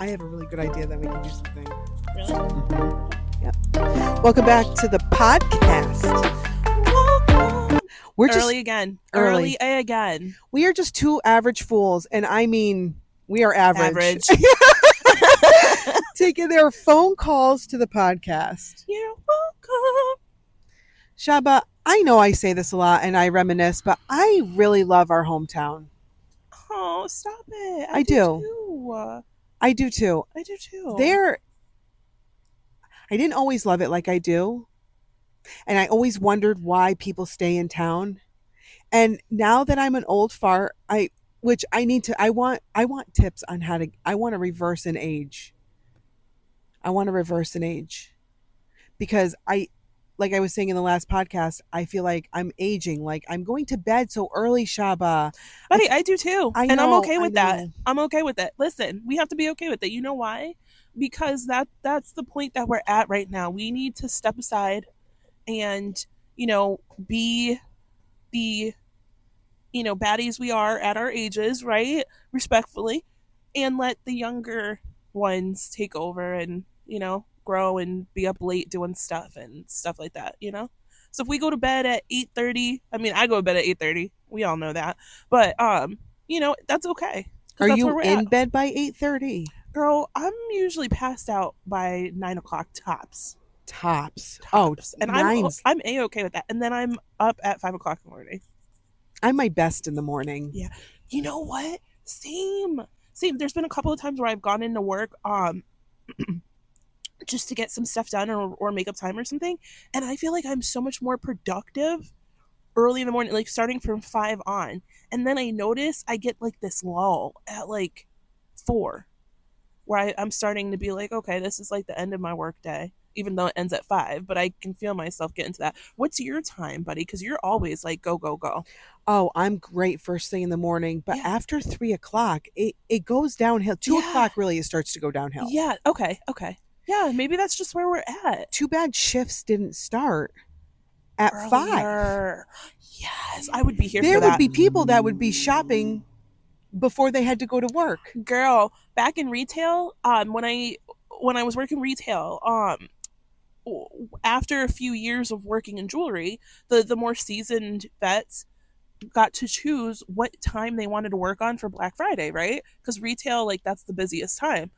I have a really good idea that we can do something. Really? Mm-hmm. Yep. Welcome back to the podcast. We're just Early again. We are just two average fools, and I mean, we are average. Taking their phone calls to the podcast. You're welcome. Shaba, I know I say this a lot and I reminisce, but I really love our hometown. Oh, stop it. I do. Too. I do too. I do too. I didn't always love it like I do. And I always wondered why people stay in town. And now that I'm an old fart, I want tips on I want to reverse an age. Because like I was saying in the last podcast, I feel like I'm aging. Like I'm going to bed so early, Shaba. Buddy, I do too. I know, and I'm okay with that. I'm okay with it. Listen, we have to be okay with it. You know why? Because that's the point that we're at right now. We need to step aside and, be the, baddies we are at our ages, right? Respectfully. And let the younger ones take over and, grow and be up late doing stuff and stuff like that, So if we go to bed at 8:30, I go to bed at 8:30. We all know that. But that's okay. Are you in bed by 8:30? Girl, I'm usually passed out by 9 o'clock tops. Oh, and I'm A-okay with that. And then I'm up at 5 o'clock in the morning. I'm my best in the morning. Yeah. You know what? Same. There's been a couple of times where I've gone into work just to get some stuff done or make up time or something. And I feel like I'm so much more productive early in the morning, like starting from 5 on. And then I notice I get like this lull at like 4 where I'm starting to be like, okay, this is like the end of my work day, even though it ends at 5, but I can feel myself getting to that. What's your time, buddy? Because you're always like, go, go, go. Oh, I'm great first thing in the morning, but after 3 o'clock, it goes downhill. 2 o'clock really it starts to go downhill. Yeah, okay. Yeah, maybe that's just where we're at. Too bad shifts didn't start at earlier. 5. Yes, I would be here for that. There would be people that would be shopping before they had to go to work. Girl, back in retail, when I was working retail, after a few years of working in jewelry, the more seasoned vets got to choose what time they wanted to work on for Black Friday, right? Because retail, like, that's the busiest time.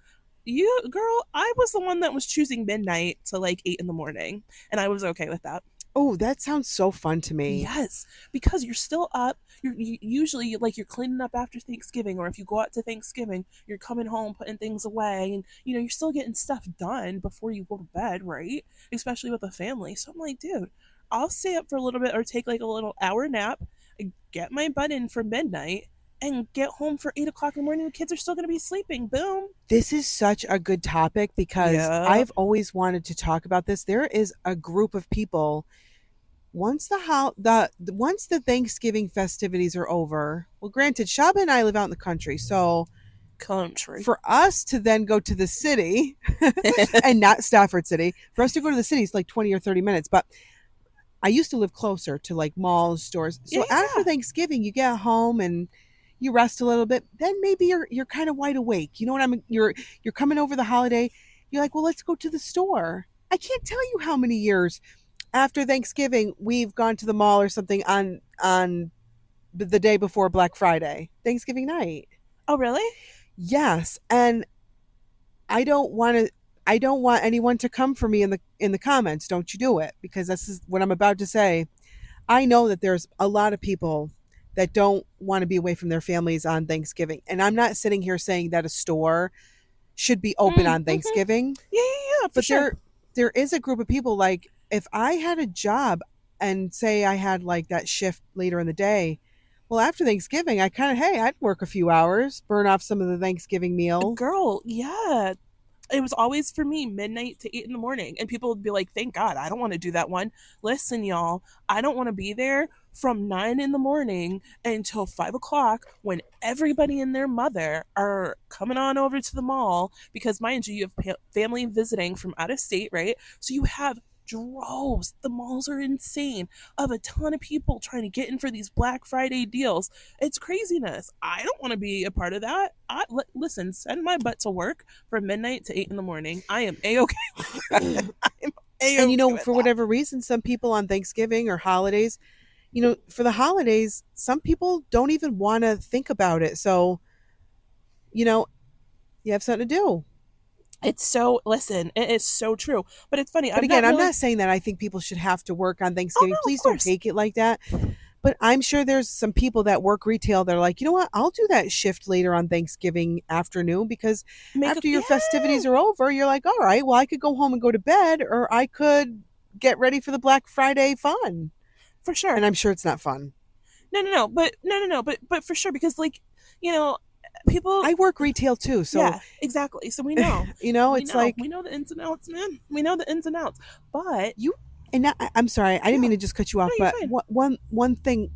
Girl, I was the one that was choosing midnight to like 8 in the morning, and I was okay with that. Oh, that sounds so fun to me. Yes, because you're still up. You're usually like you're cleaning up after Thanksgiving, or if you go out to Thanksgiving, you're coming home, putting things away, and you're still getting stuff done before you go to bed, right? Especially with a family. So I'm like, dude, I'll stay up for a little bit or take like a little hour nap, get my butt in for midnight, and get home for 8 o'clock in the morning. The kids are still going to be sleeping. Boom. This is such a good topic because I've always wanted to talk about this. There is a group of people. Once the Thanksgiving festivities are over, well, granted, Shaba and I live out in the country, so for us to then go to the city, and not Stafford City, for us to go to the city is like 20 or 30 minutes. But I used to live closer to like malls, stores. So after Thanksgiving, you get home and you rest a little bit. Then maybe you're kind of wide awake. You know what I mean? You're coming over the holiday. You're like, well, let's go to the store. I can't tell you how many years after Thanksgiving we've gone to the mall or something on the day before Black Friday, Thanksgiving night. Oh, really? Yes, and I don't want anyone to come for me in the comments. Don't you do it, because this is what I'm about to say. I know that there's a lot of people that don't want to be away from their families on Thanksgiving, and I'm not sitting here saying that a store should be open on Thanksgiving. Yeah, but sure. There is a group of people, like, if I had a job and say I had like that shift later in the day, well, after Thanksgiving, I'd work a few hours, burn off some of the Thanksgiving meal. Girl, yeah. It was always for me midnight to 8 in the morning, and people would be like, thank God, I don't want to do that one. Listen, y'all, I don't want to be there from 9 in the morning until 5 o'clock when everybody and their mother are coming on over to the mall, because mind you have family visiting from out of state, right? So you have droves. The malls are insane of a ton of people trying to get in for these Black Friday deals. It's craziness. I don't want to be a part of that. Listen, send my butt to work from midnight to 8 in the morning. I am a-okay. I'm And a-okay with for that. whatever reason, some people on Thanksgiving or holidays, for the holidays, some people don't even want to think about it. So, you know, you have something to do. It's so, listen, it is so true. But it's funny. But I'm again, not I'm really. not saying that I think people should have to work on Oh, Thanksgiving. no, of Please don't course. take it like that. But I'm sure there's some people that work retail that are like, you know what, I'll do that shift later on Thanksgiving afternoon because Make a, after your yeah, festivities are over, you're like, all right, well, I could go home and go to bed, or I could get ready for the Black Friday fun. for sure. And I'm sure it's not fun. But for sure, because, like, you know, people. I work retail too. So, Yeah, exactly. So we know. it's like We know the ins and outs, man. We know the ins and outs. But you, and now, I'm sorry, I didn't yeah, mean to just cut you no, off, you're but fine. one thing.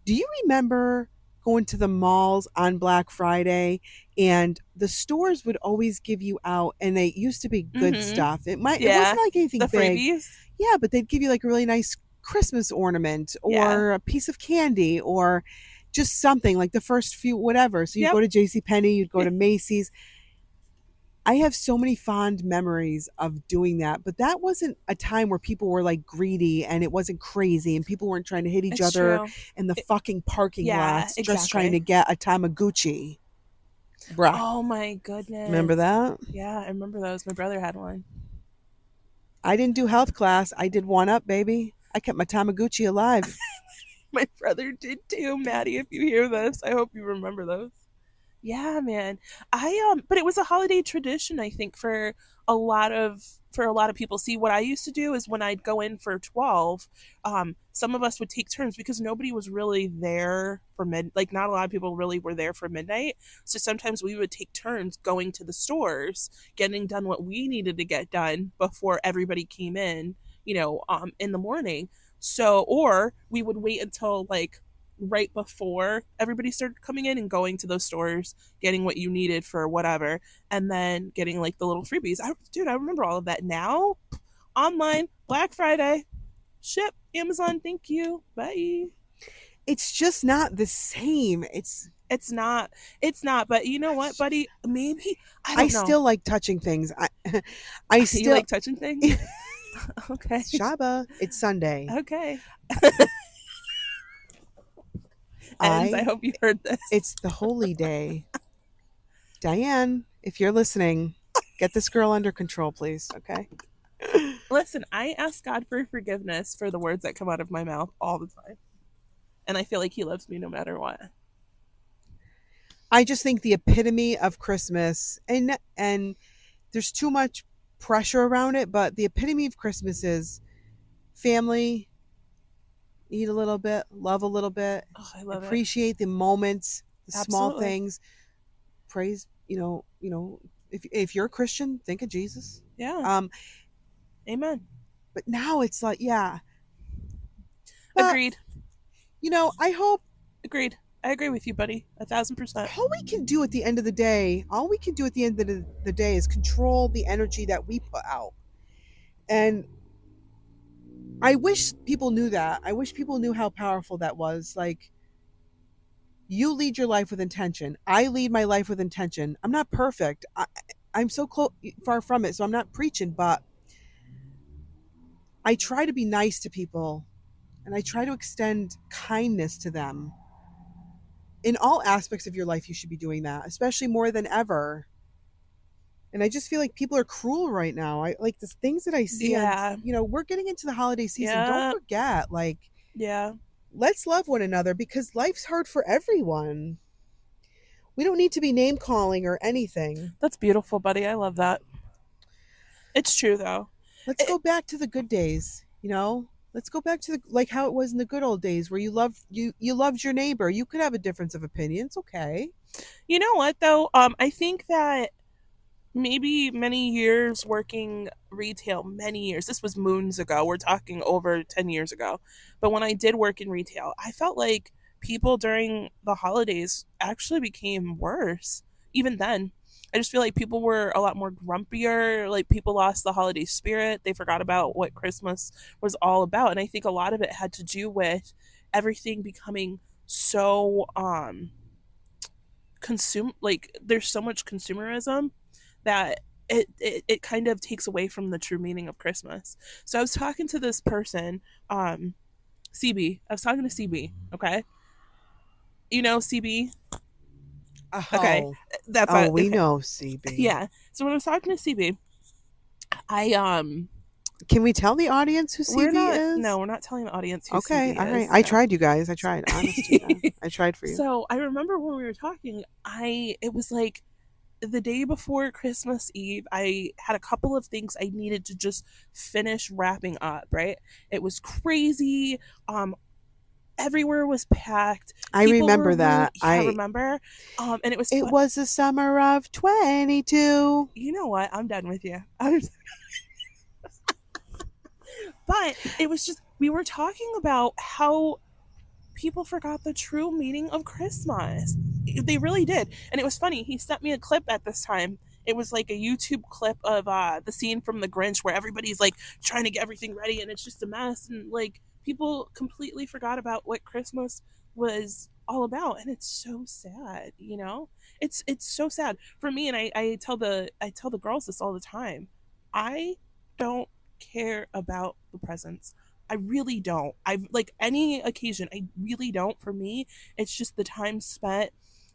Do you remember going to the malls on Black Friday and the stores would always give you out, and they used to be good Mm-hmm. stuff. It Yeah. wasn't like anything The big. freebies. Yeah, but they'd give you like a really nice Christmas ornament Yeah. or a piece of candy or just something like the first few whatever. So you'd Yep. go to J.C. Penney, you'd go to Macy's. I have so many fond memories of doing that, but that wasn't a time where people were like greedy and it wasn't crazy and people weren't trying to hit each It's other true. in the It, fucking parking yeah, lots just trying to exactly. get a Tamaguchi. Bruh. Oh my Remember goodness. that? Yeah, I remember those. My brother had one. I didn't do health class. I did one up, baby. I kept my Tamaguchi alive. My brother did too, Maddie. If you hear this, I hope you remember those. Yeah, man. But it was a holiday tradition, I think, for a lot of people. See, what I used to do is when I'd go in for 12, some of us would take turns because nobody was really there for like not a lot of people really were there for midnight. So sometimes we would take turns going to the stores, getting done what we needed to get done before everybody came in the morning. So, or we would wait until like right before everybody started coming in and going to those stores, getting what you needed for whatever, and then getting like the little freebies. I remember all of that now. Online, Black Friday, ship, Amazon, thank you, bye. It's just not the same. It's not, it's not. But you know what, buddy? Maybe I I don't know. still like touching things. I You still like touching things? Okay, Shaba, it's Sunday. okay. Ends. I I hope you heard this. It's the holy day. Diane, if you're listening, get this girl under control, please. Okay. Listen, I ask God for forgiveness for the words that come out of my mouth all the time. And I feel like he loves me no matter what. I just think the epitome of Christmas, and there's too much pressure around it, but the epitome of Christmas is family, eat a little bit, love a little bit, Oh, I love it. appreciate the moments, the small Absolutely. things, praise, if you're a Christian, think of Jesus. Yeah. Um, Amen. but now it's like, yeah. But Agreed. I hope Agreed. I agree with you, buddy. 1,000%. all we can do at the end of the day, the day is control the energy that we put out. And I wish people knew that. I wish people knew how powerful that was. Like, you lead your life with intention. I lead my life with intention. I'm not perfect. I'm so far from it, so I'm not preaching, but I try to be nice to people and I try to extend kindness to them. In all aspects of your life, you should be doing that, especially more than ever. And I just feel like people are cruel right now. I like the things that I see on, Yeah. we're getting into the holiday season. Don't Yeah. forget, like, Yeah. let's love one another because life's hard for everyone. We don't need to be name calling or anything. That's beautiful, buddy. I love that. It's true, though. Let's It, go back to the good days, Let's go back to like how it was in the good old days where you loved your neighbor. You could have a difference of opinion. It's okay. you know what, though? I think that maybe many years working retail, many years. This was moons ago. We're talking over 10 years ago. But when I did work in retail, I felt like people during the holidays actually became worse. Even then, I just feel like people were a lot more grumpier. Like people lost the holiday spirit. They forgot about what Christmas was all about. And I think a lot of it had to do with everything becoming so consume like there's so much consumerism that it kind of takes away from the true meaning of Christmas. So I was talking to this person, CB. I was talking to CB, okay? You know CB? Okay. Oh, That's oh, not we okay. know CB. Yeah. So when I was talking to CB, I Can we tell the audience who we're CB not is? no, we're not telling the audience who Okay, CB all right. is. I No. tried, you guys. I tried. Honest to God, I tried for you. So I remember when we were talking, it was like the day before Christmas Eve, I had a couple of things I needed to just finish wrapping up, right? It was crazy. Everywhere was packed. I People were remember really, that. yeah, remember? And it was It was the summer of 22. you know what? I'm done with you. But it was just we were talking about how people forgot the true meaning of Christmas. They really did. And it was funny. He sent me a clip at this time. It was like a YouTube clip of the scene from The Grinch where everybody's like trying to get everything ready and it's just a mess. And like people completely forgot about what Christmas was all about. And it's so sad, you know? It's so sad for me. And I tell the girls this all the time. I don't care about the presents. I really don't. I've like any occasion, I really don't. For me, it's just the time spent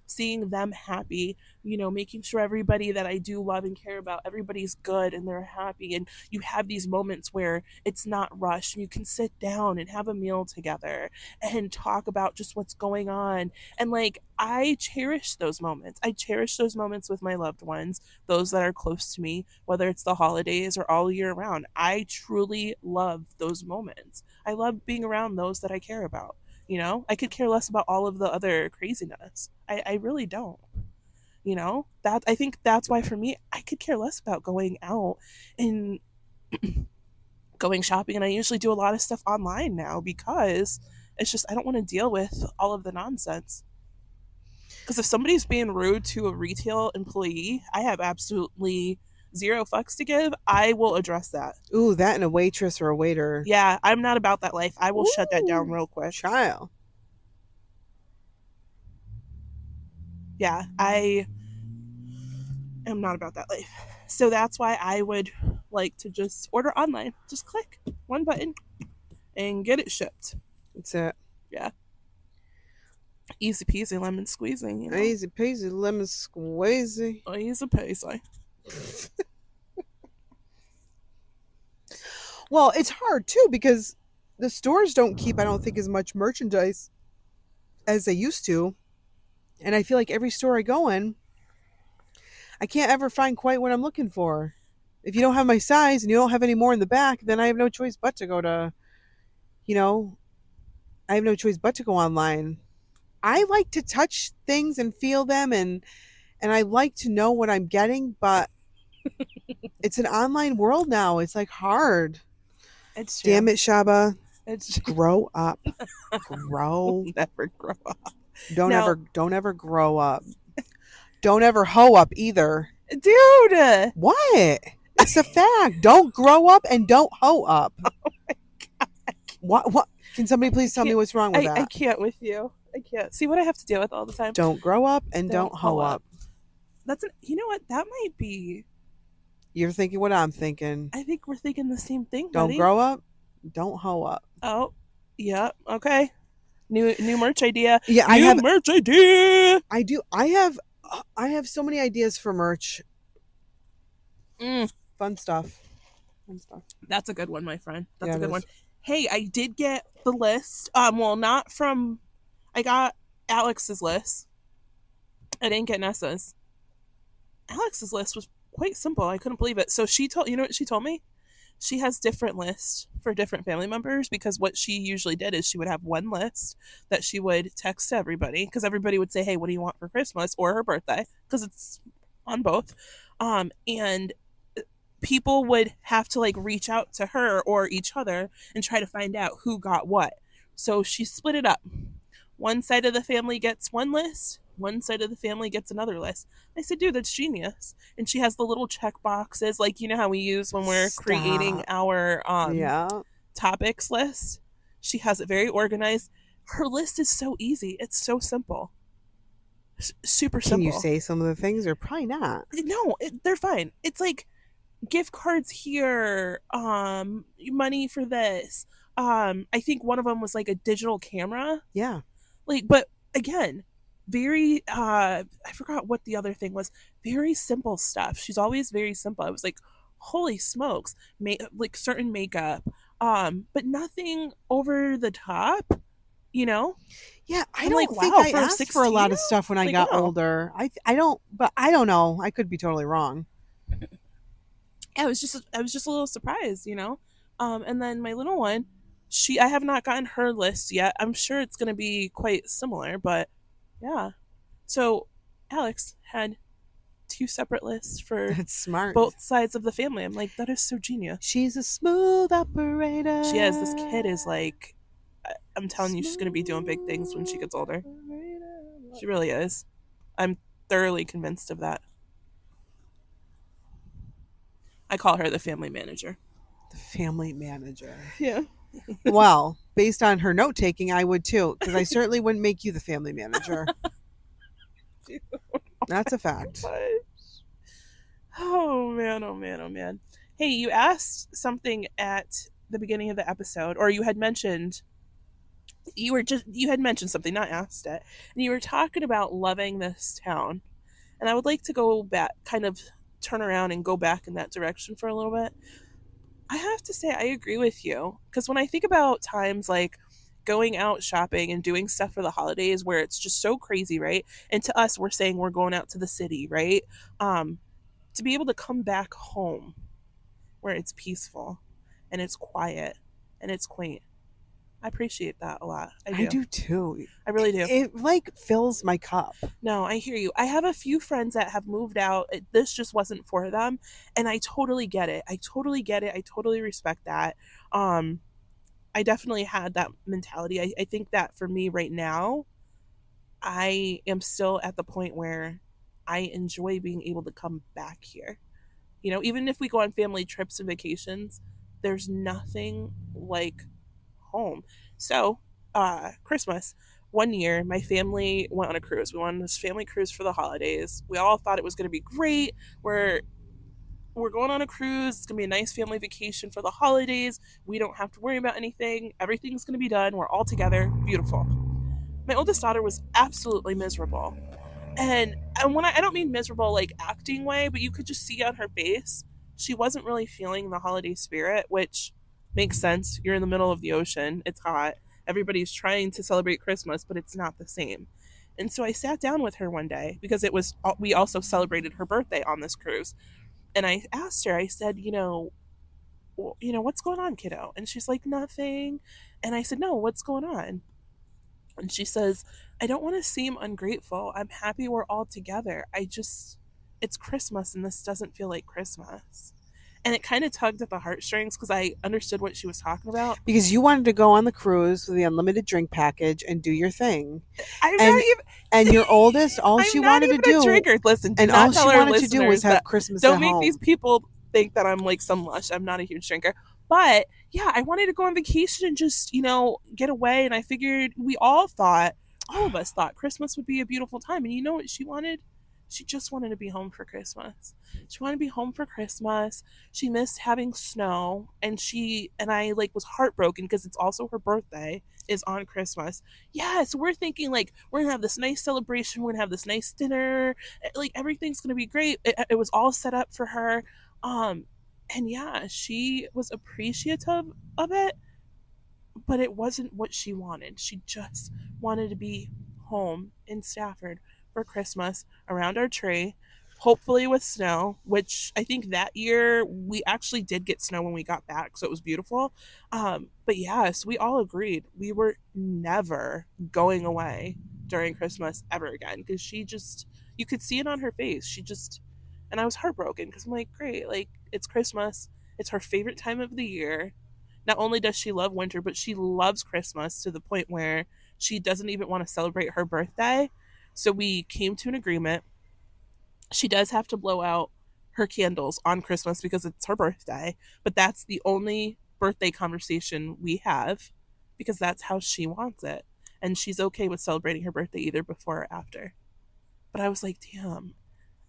seeing them happy, making sure everybody that I do love and care about, everybody's good and they're happy. And you have these moments where it's not rushed and you can sit down and have a meal together and talk about just what's going on. And like, I cherish those moments. I cherish those moments with my loved ones, those that are close to me, whether it's the holidays or all year round. I truly love those moments. I love being around those that I care about. I could care less about all of the other craziness. I really don't. That I think that's why for me, I could care less about going out and going shopping. And I usually do a lot of stuff online now because it's just, I don't want to deal with all of the nonsense. Because if somebody's being rude to a retail employee, I have absolutely zero fucks to give. I will address that. Ooh, that and a waitress or a waiter. Yeah, I'm not about that life. I will shut that down real quick. Child. Yeah, I am not about that life. So that's why I would like to just order online. Just click one button and get it shipped. That's it. Yeah. Easy peasy lemon squeezing. Easy peasy lemon squeezy. Easy peasy. Well, it's hard too because the stores don't keep, I don't think, as much merchandise as they used to. And I feel like every store I go in, I can't ever find quite what I'm looking for. If you don't have my size and you don't have any more in the back, then I have no choice but to go to, I have no choice but to go online. I like to touch things and feel them and I like to know what I'm getting, but it's an online world now. It's like hard. It's true. Damn it, Shaba. It's grow up. Grow. Never grow up. Don't ever grow up. Don't ever hoe up either. Dude. What? It's a fact. Don't grow up and don't hoe up. Oh my God. What? Can somebody please tell me what's wrong with that? I can't with you. I can't. See what I have to deal with all the time. Don't grow up and don't hoe up. You know what? That might be. You're thinking what I'm thinking. I think we're thinking the same thing, Don't buddy. grow up. Don't hoe up. Oh, yeah. Okay. New merch idea. Yeah, I have merch idea. I do. I have so many ideas for merch. Fun stuff. That's a good one, my friend. That's a good one. Hey, I did get the list. Well, not from. I got Alex's list. I didn't get Nessa's. Alex's list was quite simple. I couldn't believe it. So you know what she told me? She has different lists for different family members because what she usually did is she would have one list that she would text to everybody because everybody would say, hey, what do you want for Christmas or her birthday? Because it's on both. And people would have to like reach out to her or each other and try to find out who got what. So she split it up. One side of the family gets one list one side of the family gets another list. I said, dude, that's genius. And she has the little check boxes, like you know how we use when we're creating Stop. our Yeah. topics list. She has it very organized. Her list is so easy. It's so simple. Super Can you simple. say some of the things or probably not? No, they're fine. It's like gift cards here, money for this. I think one of them was like a digital camera. Yeah. Like, but again, very I forgot what the other thing was. Very simple stuff. She's always very simple. I was like, holy smokes, like certain makeup, but nothing over the top. You know, Yeah, I I'm like, don't think wow, I for a asked for a 16 lot year of old, stuff when I like got wow. older. I don't, but I don't know. I could be totally wrong. Yeah, I was just a little surprised, you know. And then my little one, I have not gotten her list yet. I'm sure it's going to be quite similar, but yeah. So Alex had two separate lists for That's smart. both sides of the family. I'm like, that is so genius. She's a smooth She has this kid operator. is like, I'm telling you, she's going to be doing big things when she Smooth gets older. operator. She really is. I'm thoroughly convinced of that. I call her the family manager. The family manager. Yeah. Well, based on her note taking, I would too, because I certainly wouldn't make you the family manager. That's a fact. Oh man, oh man, oh man. Hey, you asked something at the beginning of the episode, or you had mentioned something, not asked it, and you were talking about loving this town. And I would like to go back, kind of turn around and go back in that direction for a little bit. I have to say, I agree with you. Because when I think about times like going out shopping and doing stuff for the holidays where it's just so crazy, right? And to us, we're saying we're going out to the city, right? Um, to be able to come back home where it's peaceful and it's quiet and it's quaint. I appreciate that a lot. I I do. do too. I really do. It like fills my cup. No, I hear you. I have a few friends that have moved out. This just wasn't for them, and I totally get it. I totally get it. I totally respect that. Um, I definitely had that mentality. I think that for me right now, I am still at the point where I enjoy being able to come back here. You know, even if we go on family trips and vacations, there's nothing like home. So, Christmas, one year, my family went on a cruise. We went on this family cruise for the holidays. We all thought it was going to be great. We're going on a cruise. It's going to be a nice family vacation for the holidays. We don't have to worry about anything. Everything's going to be done. We're all together. Beautiful. My oldest daughter was absolutely miserable. And when I don't mean miserable like acting way, but you could just see on her face she wasn't really feeling the holiday spirit, which makes sense. You're in the middle of the ocean. It's hot. Everybody's trying to celebrate Christmas, but it's not the same. And so I sat down with her one day because it was we also celebrated her birthday on this cruise. And I asked her, I said, what's going on, kiddo? And she's like, nothing. And I said, no, what's going on? And she says, I don't want to seem ungrateful. I'm happy we're all together. It's Christmas and this doesn't feel like Christmas. And it kind of tugged at the heartstrings because I understood what she was talking about. Because you wanted to go on the cruise with the unlimited drink package and do your thing. I'm and not even. and your oldest, all I'm she not wanted to even a do, drinker. Listen, do and not all tell she our wanted to do was listeners have that. Christmas Don't at make these home. people think that I'm like some lush. I'm not a huge drinker. But yeah, I wanted to go on vacation and just, get away. And I figured all of us thought Christmas would be a beautiful time. And you know what she wanted? She just wanted to be home for Christmas. She wanted to be home for Christmas. She missed having snow, and I like was heartbroken because it's also her birthday is on Christmas. Yeah, so we're thinking like we're gonna have this nice celebration. We're gonna have this nice dinner. Like everything's gonna be great. It was all set up for her. Um, and yeah, she was appreciative of it, but it wasn't what she wanted. She just wanted to be home in Stafford for Christmas around our tree, hopefully with snow, which I think that year we actually did get snow when we got back, so it was beautiful. But yes, we all agreed we were never going away during Christmas ever again because you could see it on her face. And I was heartbroken because I'm like, great, like it's Christmas, it's her favorite time of the year. Not only does she love winter, but she loves Christmas to the point where she doesn't even want to celebrate her birthday. So we came to an agreement. She does have to blow out her candles on Christmas because it's her birthday, but that's the only birthday conversation we have because that's how she wants it. And she's okay with celebrating her birthday either before or after. But I was like, damn,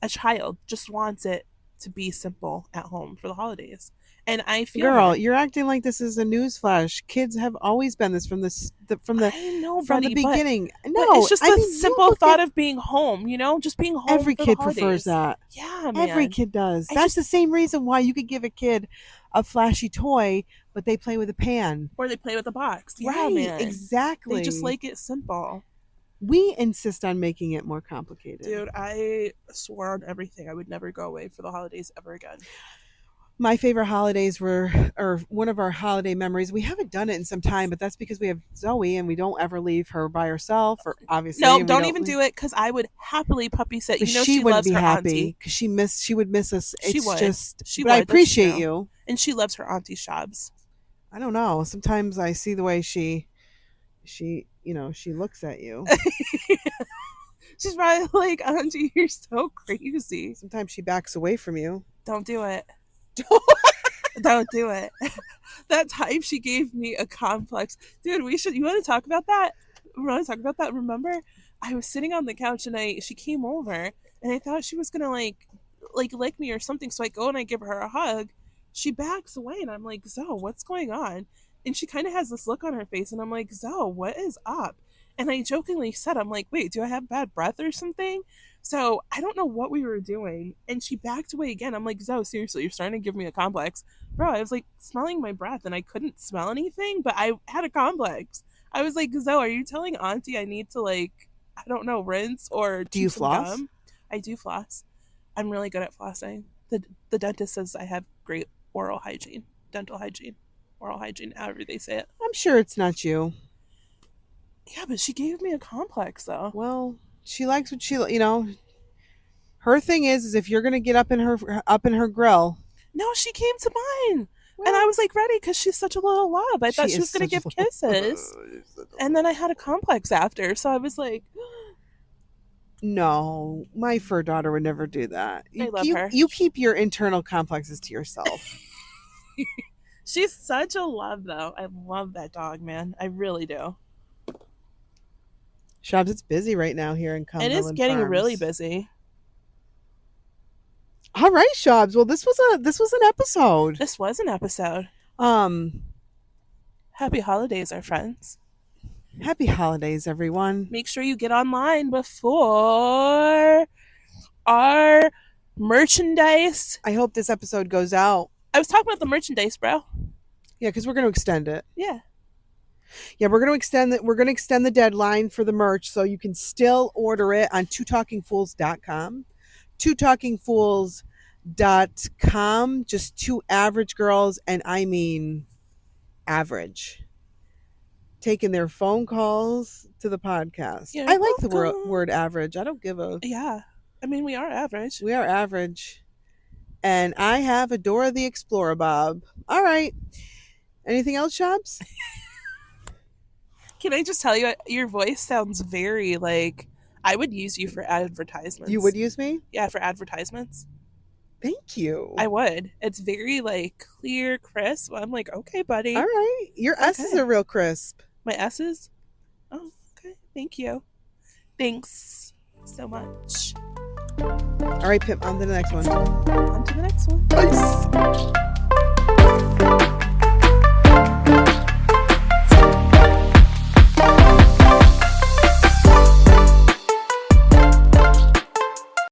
a child just wants it to be simple at home for the holidays. And I feel Girl, her. you're acting like this is a newsflash. Kids have always been this from I know, from the buddy, beginning. but No, it's just I the mean, simple thought of being home, just being home every for the kid holidays. prefers that. Yeah, man. Every kid does. I That's just- the same reason why you could give a kid a flashy toy, but they play with a pan. Or they play with a box. Yeah, Right, man. exactly. They just like it simple. We insist on making it more complicated. Dude, I swore on everything I would never go away for the holidays ever again. My favorite holidays were, or one of our holiday memories, we haven't done it in some time, but that's because we have Zoe and we don't ever leave her by herself, or obviously. No, don't even do it, because I would happily puppy sit. But she wouldn't loves be her happy auntie. because she would miss us. She It's would. just, She but I would, appreciate you. And she loves her auntie Shabs. I don't know. Sometimes I see the way she looks at you. She's probably like, auntie, you're so crazy. Sometimes she backs away from you. Don't do it. Don't do it. That time she gave me a complex. Dude, you want to talk about that? Remember? I was sitting on the couch and she came over and I thought she was going to like lick me or something. So I go and I give her a hug. She backs away and I'm like, Zoe, what's going on? And she kind of has this look on her face and I'm like, Zoe, what is up? And I jokingly said, I'm like, wait, do I have bad breath or something? So I don't know what we were doing. And she backed away again. I'm like, Zoe, seriously, you're starting to give me a complex. Bro, I was like smelling my breath and I couldn't smell anything, but I had a complex. I was like, Zoe, are you telling auntie I need to I don't know, rinse or do you floss? Gum? I do floss. I'm really good at flossing. The dentist says I have great dental hygiene, oral hygiene, however they say it. I'm sure it's not you. Yeah, but she gave me a complex though. Well, she likes what her thing is if you're gonna get up in her grill. No, she came to mine. Well, and I was like ready because she's such a little love. I thought she was gonna give kisses. And then I had a complex after, so I was like, no, my fur daughter would never do that. I love her. You keep your internal complexes to yourself. She's such a love though. I love that dog, man. I really do. Shabs, it's busy right now here in Cumberland. It is getting Farms. Really busy. All right, Shabs. Well, this was an episode. This was an episode. Happy holidays, our friends. Happy holidays, everyone. Make sure you get online before our merchandise. I hope this episode goes out. I was talking about the merchandise, bro. Yeah, because we're going to extend it. Yeah. Yeah, we're going to extend the deadline for the merch, so you can still order it on twotalkingfools.com. twotalkingfools.com. Just two average girls, and I mean average, taking their phone calls to the podcast. Yeah, I like the word average. I don't give a... Yeah. I mean, we are average. We are average. And I have a Dora the Explorer Bob. All right. Anything else, Shabs? Can I just tell you, your voice sounds very I would use you for advertisements. You would use me? Yeah, for advertisements. Thank you. I would. It's very clear, crisp. I'm like, okay, buddy. All right. Your S's are real crisp. My S's? Oh, okay. Thank you. Thanks so much. All right, Pip, on to the next one. On to the next one. Peace.